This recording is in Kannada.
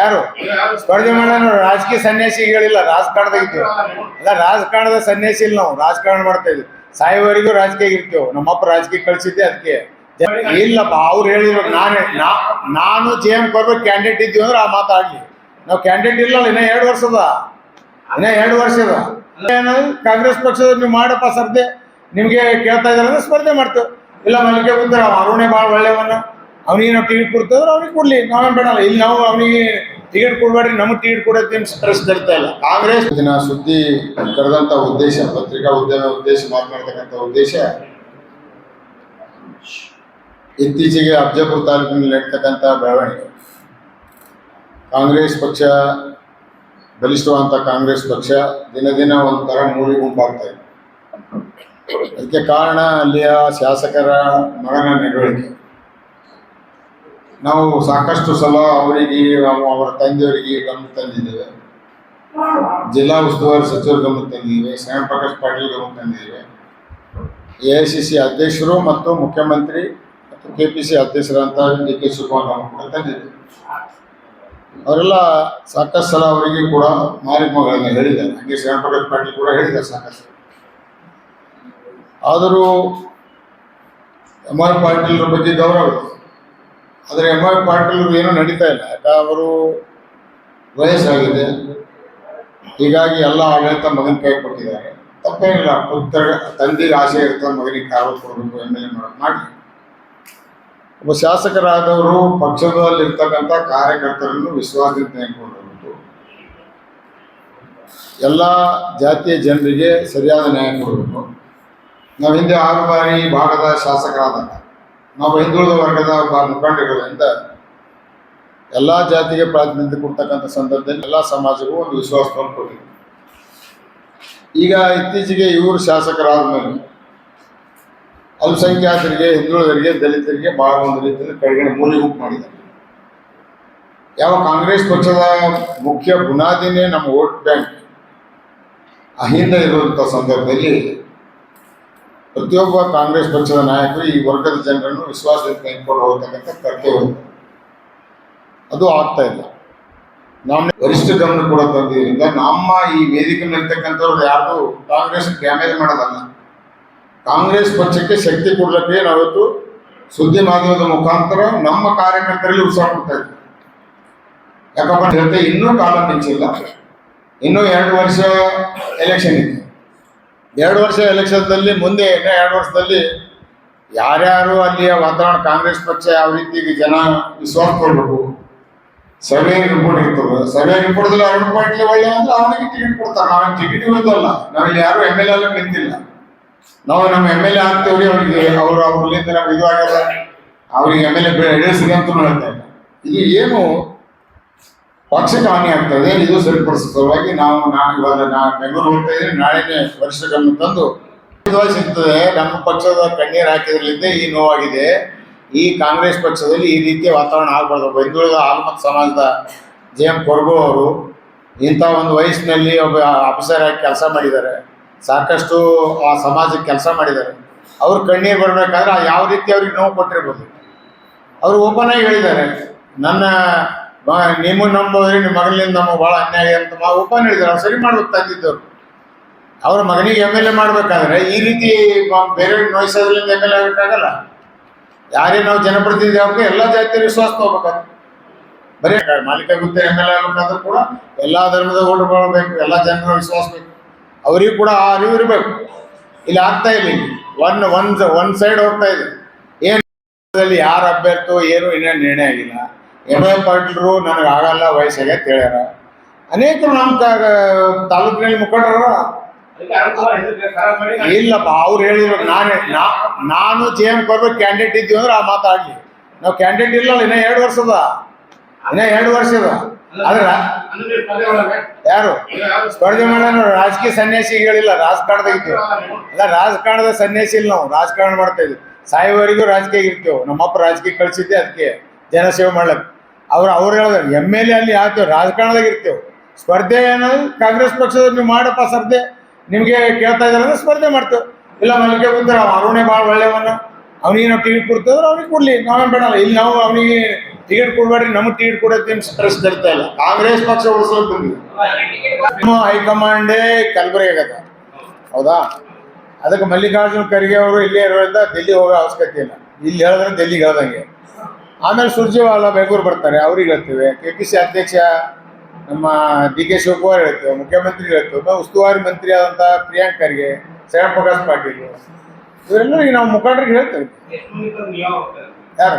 ಯಾರು ಸ್ಪರ್ಧೆ ಮಾಡೋಣ? ರಾಜಕೀಯ ಸನ್ಯಾಸಿಗಳಿಲ್ಲ, ರಾಜಕಾರಣದಾಗಿದ್ದೀವಿ. ಅಲ್ಲ, ರಾಜಕಾರಣದ ಸನ್ಯಾಸಿ ಇಲ್ಲ, ನಾವು ರಾಜಕಾರಣ ಮಾಡ್ತಾ ಇದ್ವಿ. ಸಾಯುವವರೆಗೂ ರಾಜಕೀಯ ಇರ್ತೇವೆ. ನಮ್ಮಪ್ಪ ರಾಜಕೀಯ ಕಳಿಸಿದ್ದೆ ಅದಕ್ಕೆ. ಇಲ್ಲಪ್ಪ, ಅವ್ರು ಹೇಳಿದ್ರು. ನಾನು JM ಕೊಡ್ಬೇಕು ಕ್ಯಾಂಡಿಡೇಟ್ ಇದ್ದೀವಿ ಅಂದ್ರೆ ಆ ಮಾತಾಡ್ಲಿ. ನಾವು ಕ್ಯಾಂಡಿಡೇಟ್ ಇಲ್ಲ, ಇನ್ನ 2 ವರ್ಷದ ಕಾಂಗ್ರೆಸ್ ಪಕ್ಷದ ನೀವು ಮಾಡಪ್ಪ ಸ್ಪರ್ಧೆ, ನಿಮ್ಗೆ ಕೇಳ್ತಾ ಇದಾರೆ ಅಂದ್ರೆ ಸ್ಪರ್ಧೆ ಮಾಡ್ತೇವೆ. ಇಲ್ಲ ಮಲ್ಲಿಗೆ ಬಂದ್ರೆ ಅರುಣೆ ಭಾಳ ಒಳ್ಳೆಯವನ್ನ, ಅವನಿಗೆ ನಾವು ಟಿಕೆಟ್ ಕೊಡ್ತೇವೆ, ಅವ್ನಿಗೆ ಕೊಡ್ಲಿ, ನಾವೇನು ಬೇಡಲ್ಲ. ಇಲ್ಲಿ ನಾವು ಅವನಿಗೆ ಟಿಕೆಟ್ ಕೊಡ್ಬೇಡ್ರಿ, ನಮಗೆ ಟಿಕೆಟ್ ಕೊಡೋದೇನು ಸ್ಟ್ರೆಸ್ ತರ್ತಾ ಇಲ್ಲ. ಕಾಂಗ್ರೆಸ್ ದಿನ ಸುದ್ದಿ ಕರೆದಂತ ಉದ್ದೇಶ, ಪತ್ರಿಕಾ ಉದ್ಯಮ ಉದ್ದೇಶ ಮಾತನಾಡ್ತಕ್ಕಂಥ ಉದ್ದೇಶ, ಇತ್ತೀಚೆಗೆ ಅಫಜಲ್ಪುರ ತಾಲೂಕಿನಲ್ಲಿ ನಡೀತಕ್ಕಂಥ ಬೆಳವಣಿಗೆ. ಕಾಂಗ್ರೆಸ್ ಪಕ್ಷ, ಬಲಿಷ್ಠವಂತ ಕಾಂಗ್ರೆಸ್ ಪಕ್ಷ ದಿನ ದಿನ ಒಂಥರ ಮೂಲಿ ಗುಂಪಾಗ್ತಾ ಇದೆ. ಅದಕ್ಕೆ ಕಾರಣ ಅಲ್ಲಿಯ ಶಾಸಕರ ಮಗನ ನಡವಳಿಕೆ. ನಾವು ಸಾಕಷ್ಟು ಸಲ ಅವರಿಗೆ, ಅವರ ತಂದೆಯವರಿಗೆ ಗಮನ ತಂದಿದ್ದೇವೆ, ಜಿಲ್ಲಾ ಉಸ್ತುವಾರಿ ಸಚಿವರು ಗಮನ ತಂದಿದ್ದೇವೆ, ಶ್ಯಾಮ್ ಪ್ರಕಾಶ್ ಪಾಟೀಲ್ ಗಮನ ತಂದಿದ್ದೇವೆ, AICC ಅಧ್ಯಕ್ಷರು ಮತ್ತು ಮುಖ್ಯಮಂತ್ರಿ ಮತ್ತು KPC ಅಧ್ಯಕ್ಷರಂತ DK ಶಿವಕುಮಾರ್ ಗಮನ ಕೂಡ ತಂದಿದ್ದೇವೆ. ಅವರೆಲ್ಲ ಸಾಕಷ್ಟು ಸಲ ಅವರಿಗೆ ಕೂಡ ಮಾಲಿನ್ಯಗಳನ್ನು ಹೇಳಿದ್ದಾರೆ. ಹಾಗೆ ಶ್ಯಾಮ್ ಪ್ರಕಾಶ್ ಪಾಟೀಲ್ ಕೂಡ ಹೇಳಿದ್ದಾರೆ ಸಾಕಷ್ಟು. ಆದರೂ MR ಪಾಟೀಲ್ರ ಬಗ್ಗೆ ಗೌರವ ಇದೆ. ಆದರೆ MR ಪಾಟೀಲ್ ಏನೂ ನಡೀತಾ ಇಲ್ಲ. ಯಾಕೆ ಅವರು ವಯಸ್ಸಾಗಿದೆ, ಹೀಗಾಗಿ ಎಲ್ಲ ಆಡಳಿತ ಮಗನ ಕೈ ಕೊಟ್ಟಿದ್ದಾರೆ. ತಪ್ಪೇನಿಲ್ಲ, ತಂದೆಗೆ ಆಸೆ ಇರ್ತದೆ ಮಗನಿಗೆ ಕಾರು ಕೊಡಬೇಕು, MLA ಮಾಡಿ. ಒಬ್ಬ ಶಾಸಕರಾದವರು ಪಕ್ಷದಲ್ಲಿರ್ತಕ್ಕಂಥ ಕಾರ್ಯಕರ್ತರನ್ನು ವಿಶ್ವಾಸದಿಂದ ತೆಗೆದುಕೊಳ್ಳಬೇಕು, ಎಲ್ಲ ಜಾತಿಯ ಜನರಿಗೆ ಸರಿಯಾದ ನ್ಯಾಯ ಕೊಡಬೇಕು. ನಾವು ಹಿಂದೆ 6 ಬಾರಿ ಭಾಗದ ಶಾಸಕರಾದಾಗ ನಾವು ಹಿಂದುಳಿದ ವರ್ಗದ ಮುಖಂಡರುಗಳಿಂದ ಎಲ್ಲ ಜಾತಿಗೆ ಪ್ರಾತಿನಿಧ್ಯ ಕೊಡ್ತಕ್ಕಂಥ ಸಂದರ್ಭದಲ್ಲಿ ಎಲ್ಲ ಸಮಾಜಕ್ಕೂ ಒಂದು ವಿಶ್ವಾಸವನ್ನು ಕೊಟ್ಟಿದೆ. ಈಗ ಇತ್ತೀಚೆಗೆ ಇವರು ಶಾಸಕರಾದ ಮೇಲೆ ಅಲ್ಪಸಂಖ್ಯಾತರಿಗೆ, ಹಿಂದುಳಿದರಿಗೆ, ದಲಿತರಿಗೆ ಭಾಳ ಒಂದು ರೀತಿಯಲ್ಲಿ ಕಡೆಗಣೆ ಮೂಲೆ ಗುಂಪು ಮಾಡಿದ್ದಾರೆ. ಯಾವ ಕಾಂಗ್ರೆಸ್ ಪಕ್ಷದ ಮುಖ್ಯ ಬುನಾದಿನೇ ನಮ್ಮ ವೋಟ್ ಬ್ಯಾಂಕ್ ಅಹಿಂದ ಇರುವಂಥ ಸಂದರ್ಭದಲ್ಲಿ ಪ್ರತಿಯೊಬ್ಬ ಕಾಂಗ್ರೆಸ್ ಪಕ್ಷದ ನಾಯಕರು ಈ ವರ್ಗದ ಜನರನ್ನು ವಿಶ್ವಾಸದಿಂದ ತೆಗೆದುಕೊಂಡು ಹೋಗ್ತಕ್ಕಂಥ ಕರ್ತವ್ಯ ಅದು ಆಗ್ತಾ ಇಲ್ಲ. ನಾವು ವರಿಷ್ಠ ಗಮನ ಕೂಡ ತಂದಿದ್ದರಿಂದ ನಮ್ಮ ಈ ವೇದಿಕೆ ನಿಲ್ತಕ್ಕಂಥವ್ರು ಯಾರು ಕಾಂಗ್ರೆಸ್ ಡ್ಯಾಮೇಜ್ ಮಾಡೋದಲ್ಲ, ಕಾಂಗ್ರೆಸ್ ಪಕ್ಷಕ್ಕೆ ಶಕ್ತಿ ಕೊಡ್ಲಿಕ್ಕೆ ನಾವತ್ತು ಸುದ್ದಿ ಮಾಧ್ಯಮದ ಮುಖಾಂತರ ನಮ್ಮ ಕಾರ್ಯಕರ್ತರಲ್ಲಿ ಉತ್ಸಾಹ ಕೊಡ್ತಾ ಇದ್ದೀವಿ. ಯಾಕಪ್ಪ ಹೇಳ್ತೆ, ಇನ್ನೂ ಕಾಲ ಮಿಂಚಿಲ್ಲ, ಇನ್ನೂ 2 ವರ್ಷ ಎಲೆಕ್ಷನ್ ಇದೆ. 2 ವರ್ಷ ಎಲೆಕ್ಷನ್ದಲ್ಲಿ ಮುಂದೆ 2 ವರ್ಷದಲ್ಲಿ ಯಾರ್ಯಾರು ಅಲ್ಲಿಯ ವಾತಾವರಣ ಕಾಂಗ್ರೆಸ್ ಪಕ್ಷ ಯಾವ ರೀತಿ ಜನ ವಿಶ್ವಾಸ ಕೊಡಬೇಕು, ಸರ್ವೆ ರಿಪೋರ್ಟ್ ಇರ್ತದೆ. ಸರ್ವೆ ರಿಪೋರ್ಟ್ದಲ್ಲಿ ಅರುಣ್ ಪಾಟೀಲ್ ಒಳ್ಳೆ ಅಂದ್ರೆ ಅವನಿಗೆ ಟಿಕೆಟ್ ಕೊಡ್ತಾರೆ. ನಾವೇನು ಟಿಕೆಟ್ ಇರೋದಲ್ಲ, ನಾವಿಲ್ಲಿ ಯಾರು MLA ಎಲ್ಲ ನಿಂತಿಲ್ಲ. ನಾವು ನಮ್ಮ MLA ಆಗ್ತೇವ್ರಿ, ಅವರಿಗೆ ಅವ್ರಲ್ಲಿಂದ ನಮ್ಗೆ ಇದು ಆಗಲ್ಲ, ಅವ್ರಿಗೆ MLA ಇಳಿಸಿದೆ ಅಂತ ಹೇಳ್ತಾ ಇಲ್ಲ. ಇದು ಏನು ಪಕ್ಷಕ್ಕೆ ಹಾನಿ ಆಗ್ತದೆ, ಇದು ಸರಿಪಡಿಸೋ ಸಲುವಾಗಿ ನಾನು ಇವಾಗ ಬೆಂಗಳೂರು ಹೋಗ್ತಾ ಇದ್ದೀನಿ. ನಾಳೆನೇ ವರಿಷ್ಠ ಗಮನ ತಂದು ಸಿಗ್ತದೆ. ನಮ್ಮ ಪಕ್ಷದ ಕಣ್ಣೀರು ಹಾಕಿದ್ರಲ್ಲಿದ್ದ ಈ ನೋವಾಗಿದೆ. ಈ ಕಾಂಗ್ರೆಸ್ ಪಕ್ಷದಲ್ಲಿ ಈ ರೀತಿಯ ವಾತಾವರಣ ಆಗಬಾರ್ದು. ಹಿಂದುಳಿದ ಆಲ್ಮತ್ ಸಮಾಜದ JM ಕೊರ್ಗು ಅವರು ಇಂಥ ಒಂದು ವಯಸ್ಸಿನಲ್ಲಿ ಒಬ್ಬ ಆಫೀಸರ್ ಆಗಿ ಕೆಲಸ ಮಾಡಿದ್ದಾರೆ, ಸಾಕಷ್ಟು ಆ ಸಮಾಜಕ್ಕೆ ಕೆಲಸ ಮಾಡಿದ್ದಾರೆ. ಅವ್ರು ಕಣ್ಣೀರು ಬರಬೇಕಾದ್ರೆ ಯಾವ ರೀತಿ ಅವ್ರಿಗೆ ನೋವು ಕೊಟ್ಟಿರ್ಬೋದು. ಅವರು ಓಪನ್ ಆಗಿ ಹೇಳಿದ್ದಾರೆ, ನಿಮ್ಮ ನಂಬೋದ್ರಿ, ನಿಮ್ಮ ಮಗನಿಂದ ನಮಗೆ ಭಾಳ ಅನ್ಯಾಯ ಅಂತ ಓಪನ್ ಹೇಳಿದ್ದಾರೆ. ಅವ್ರು ಸರಿ ಮಾಡ್ಬೇಕು ತಂದಿದ್ದವ್ರು. ಅವ್ರ ಮಗನಿಗೆ MLA ಮಾಡಬೇಕಾದ್ರೆ ಈ ರೀತಿ ಬೇರೆ ನೋಯಿಸೋದ್ರಿಂದ MLA ಆಗಕ್ಕಾಗಲ್ಲ. ಯಾರೇ ನಾವು ಜನಪ್ರತಿನಿಧಿ ಆಗಬೇಕು, ಎಲ್ಲ ಜಾತಿಯ ವಿಶ್ವಾಸ ತಗೋಬೇಕಾದ್ರೆ ಬರೀ ಮಾಲೀಕ ಗುತ್ತ MLA ಆಗಬೇಕಾದ್ರೂ ಕೂಡ ಎಲ್ಲ ಧರ್ಮದ ಓಟುಗಳು ಬೇಕು, ಎಲ್ಲ ಜನರ ವಿಶ್ವಾಸ ಬೇಕು, ಅವರಿಗೂ ಕೂಡ ಆ ಅರಿವು ಇರಬೇಕು. ಇಲ್ಲಿ ಆಗ್ತಾ ಇಲ್ಲ, ಒನ್ ಸೈಡ್ ಹೋಗ್ತಾ ಇದೆ. ಏನು ಯಾರು ಅಭ್ಯರ್ಥಿ ಏನು ಇನ್ನೇನು ನಿರ್ಣಯ ಆಗಿಲ್ಲ. MR ಪಾಟೀಲ್ರು ನನಗೆ ಆಗಲ್ಲ, ವಯಸ್ಸಾಗೆ ಹೇಳ್ಯಾರ. ಅನೇಕರು ನಮ್ಮ ತಾಲೂಕಿನಲ್ಲಿ ಮುಖಂಡರ ಇಲ್ಲಪ್ಪ, ಅವ್ರು ಹೇಳಿದ್ರು. ನಾನು JM ಕೊಡ್ಬೇಕು ಕ್ಯಾಂಡಿಡೇಟ್ ಇದ್ದೀವಿ ಅಂದ್ರೆ ಆ ಮಾತಾಡ್ಲಿ. ನಾವು ಕ್ಯಾಂಡಿಡೇಟ್ ಇಲ್ಲ, ಇನ್ನ 2 ವರ್ಷದ ಆದ್ರೆ ಯಾರು ಸ್ಪರ್ಧೆ ಮಾಡೋಣ? ರಾಜಕೀಯ ಸನ್ಯಾಸಿಗಳಿಲ್ಲ, ರಾಜಕಾರಣದಾಗಿದ್ದೀವಿ. ಅಲ್ಲ, ರಾಜಕಾರಣದ ಸನ್ಯಾಸಿ ಇಲ್ಲ, ನಾವು ರಾಜಕಾರಣ ಮಾಡ್ತಾ ಇದ್ವಿ. ಸಾಯುವವರೆಗೂ ರಾಜಕೀಯ ಇರ್ತೇವೆ. ನಮ್ಮಪ್ಪ ರಾಜಕೀಯ ಕಳಿಸಿದ್ದೆ ಅದಕ್ಕೆ, ಜನಸೇವೆ ಮಾಡ್ಲಿಕ್ಕೆ. ಅವ್ರು ಹೇಳಿದ್ರು MLA ಅಲ್ಲಿ ಆಗ್ತೇವೆ, ರಾಜಕಾರಣದಾಗ ಇರ್ತೇವೆ. ಸ್ಪರ್ಧೆ ಅನ್ನೋದು ಕಾಂಗ್ರೆಸ್ ಪಕ್ಷದ ನೀವು ಮಾಡಪ್ಪ ಸ್ಪರ್ಧೆ, ನಿಮಗೆ ಕೇಳ್ತಾ ಇದಾರೆ ಅಂದ್ರೆ ಸ್ಪರ್ಧೆ ಮಾಡ್ತೇವೆ. ಇಲ್ಲ ಮಲ್ಲಿಗೆ ಬಂದ್ರೆ ಅರುಣೆ ಭಾಳ ಒಳ್ಳೆಯವನ್ನ, ಅವನಿಗೆ ನಾವು ಟಿಕೆಟ್ ಕೊಡ್ತೇವೆ, ಅವ್ನಿಗೆ ಕೊಡ್ಲಿ, ನಾವೇನು ಬೇಡಲ್ಲ. ಇಲ್ಲಿ ನಾವು ಅವನಿಗೆ ಟಿಕೆಟ್ ಕೊಡ್ಬೇಡ್ರಿ, ನಮಗೆ ಟಿಕೆಟ್ ಕೊಡೋಕೆ ಸ್ಟ್ರೆಸ್ ತರ್ತಾ ಇಲ್ಲ. ಕಾಂಗ್ರೆಸ್ ಪಕ್ಷ ಉಳಿಸೋಕೆ ಬಂದಿದೆ. ನಮ್ಮ ಹೈಕಮಾಂಡೇ ಕಲಬುರಗಿ ಆಗದ, ಹೌದಾ? ಅದಕ್ಕೆ ಮಲ್ಲಿಕಾರ್ಜುನ್ ಖರ್ಗೆ ಅವರು ಇಲ್ಲೇ ಇರೋದ್ರಿಂದ ಡೆಲ್ಲಿ ಹೋಗೋ ಅವಶ್ಯಕತೆ ಇಲ್ಲ. ಇಲ್ಲಿ ಹೇಳಿದ್ರೆ ಡೆಲ್ಲಿಗೆ ಹೇಳ್ದಂಗೆ. ಆಮೇಲೆ ಸುರ್ಜೇವಾಲಾ ಬೆಂಗಳೂರು ಬರ್ತಾರೆ, ಅವ್ರಿಗೆ ಹೇಳ್ತೇವೆ. KPC ಅಧ್ಯಕ್ಷ ನಮ್ಮ DK ಶಿವಕುಮಾರ್ ಹೇಳ್ತೇವೆ, ಮುಖ್ಯಮಂತ್ರಿ ಹೇಳ್ತೇವೆ, ಉಸ್ತುವಾರಿ ಮಂತ್ರಿ ಆದಂಥ ಪ್ರಿಯಾಂಕ್ ಖರ್ಗೆ, ಶ್ರೀರಾಮ್ ಪ್ರಕಾಶ್ ಪಾಟೀಲ್, ಇವರೆಲ್ಲರಿಗೆ ನಾವು ಮುಖಂಡರಿಗೆ ಹೇಳ್ತೇವೆ. ಯಾರು